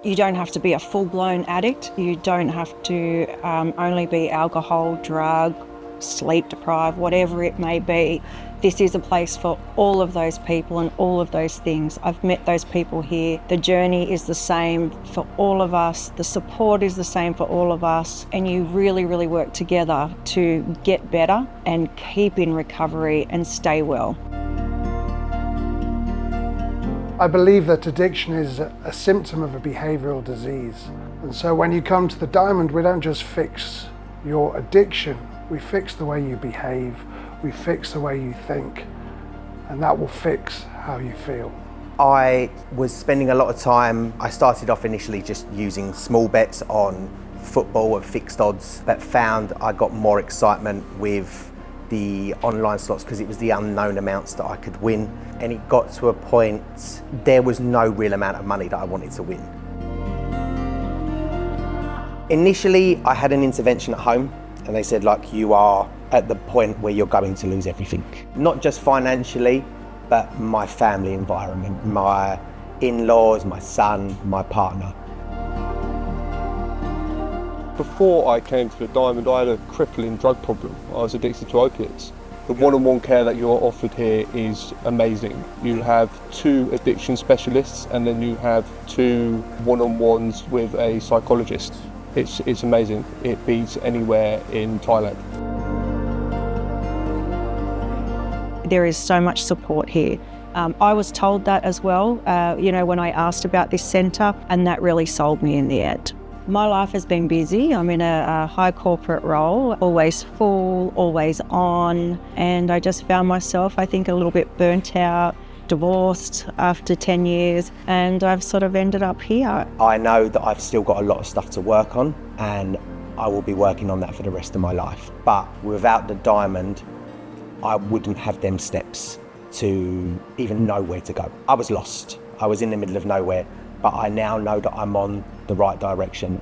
You don't have to be a full-blown addict. You don't have to only be alcohol, drug, sleep deprived, whatever it may be. This is a place for all of those people and all of those things. I've met those people here. The journey is the same for all of us. The support is the same for all of us. And you really, really work together to get better and keep in recovery and stay well. I believe that addiction is a symptom of a behavioural disease. And so when you come to the Diamond, we don't just fix your addiction, we fix the way you behave, we fix the way you think, and that will fix how you feel. I was spending a lot of time, I started off initially just using small bets on football at fixed odds, but found I got more excitement with the online slots because it was the unknown amounts that I could win. And it got to a point, there was no real amount of money that I wanted to win. Initially, I had an intervention at home and they said, like, you are at the point where you're going to lose everything. Not just financially, but my family environment, my in-laws, my son, my partner. Before I came to the Diamond, I had a crippling drug problem. I was addicted to opiates. The one-on-one care that you're offered here is amazing. You have 2 addiction specialists and then you have 2 one-on-ones with a psychologist. It's amazing. It beats anywhere in Thailand. There is so much support here. I was told that as well, when I asked about this centre, and that really sold me in the end. My life has been busy. I'm in a high corporate role, always full, always on, and I just found myself, I think, a little bit burnt out, divorced after 10 years, and I've sort of ended up here. I know that I've still got a lot of stuff to work on, and I will be working on that for the rest of my life. But without the Diamond, I wouldn't have them steps to even know where to go. I was lost. I was in the middle of nowhere, but I now know that I'm on the right direction.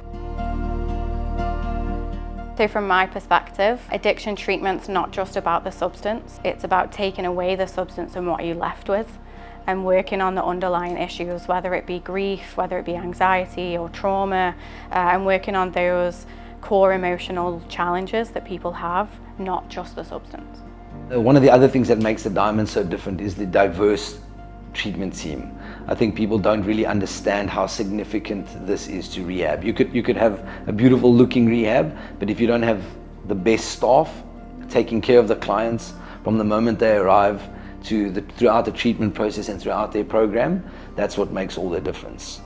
So from my perspective, addiction treatment's not just about the substance, it's about taking away the substance and what you're left with and working on the underlying issues, whether it be grief, whether it be anxiety or trauma, and working on those core emotional challenges that people have, not just the substance. One of the other things that makes the Diamond so different is the diverse treatment team. I think people don't really understand how significant this is to rehab. You could have a beautiful looking rehab, but if you don't have the best staff taking care of the clients from the moment they arrive to throughout the treatment process and throughout their program, that's what makes all the difference.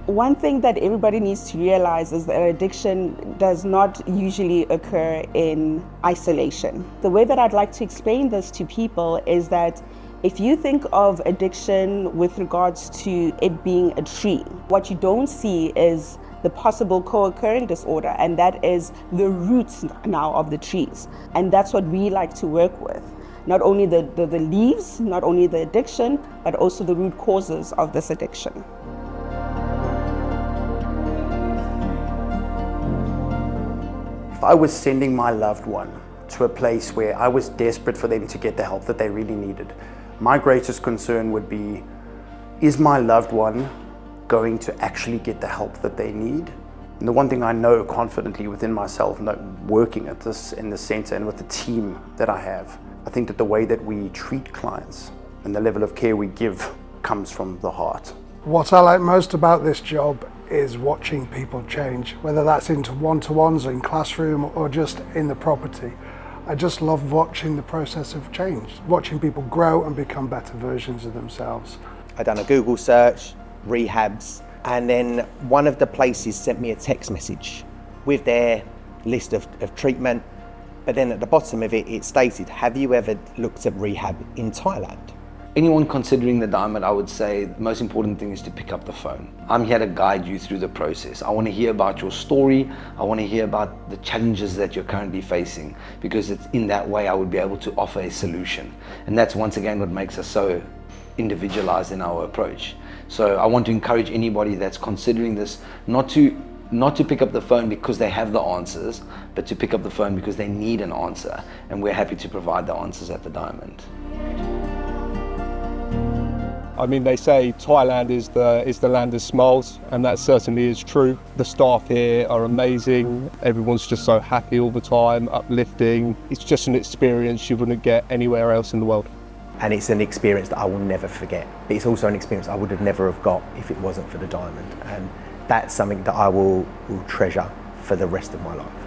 One thing that everybody needs to realize is that addiction does not usually occur in isolation. The way that I'd like to explain this to people is that if you think of addiction with regards to it being a tree, what you don't see is the possible co-occurring disorder, and that is the roots now of the trees. And that's what we like to work with. Not only the leaves, not only the addiction, but also the root causes of this addiction. If I was sending my loved one to a place where I was desperate for them to get the help that they really needed, my greatest concern would be, is my loved one going to actually get the help that they need? And the one thing I know confidently within myself, working at this in the center and with the team that I have, I think that the way that we treat clients and the level of care we give comes from the heart. What I like most about this job is watching people change, whether that's into one-to-ones in classroom or just in the property. I just love watching the process of change, watching people grow and become better versions of themselves. I done a Google search, rehabs, and then one of the places sent me a text message with their list of treatment, but then at the bottom of it, it stated, have you ever looked at rehab in Thailand? Anyone considering the Diamond, I would say the most important thing is to pick up the phone. I'm here to guide you through the process. I want to hear about your story. I want to hear about the challenges that you're currently facing, because it's in that way I would be able to offer a solution. And that's once again what makes us so individualized in our approach. So I want to encourage anybody that's considering this not to pick up the phone because they have the answers, but to pick up the phone because they need an answer. And we're happy to provide the answers at the Diamond. I mean, they say Thailand is the land of smiles, and that certainly is true. The staff here are amazing. Everyone's just so happy all the time, uplifting. It's just an experience you wouldn't get anywhere else in the world. And it's an experience that I will never forget. It's also an experience I would have never have got if it wasn't for the Diamond. And that's something that I will treasure for the rest of my life.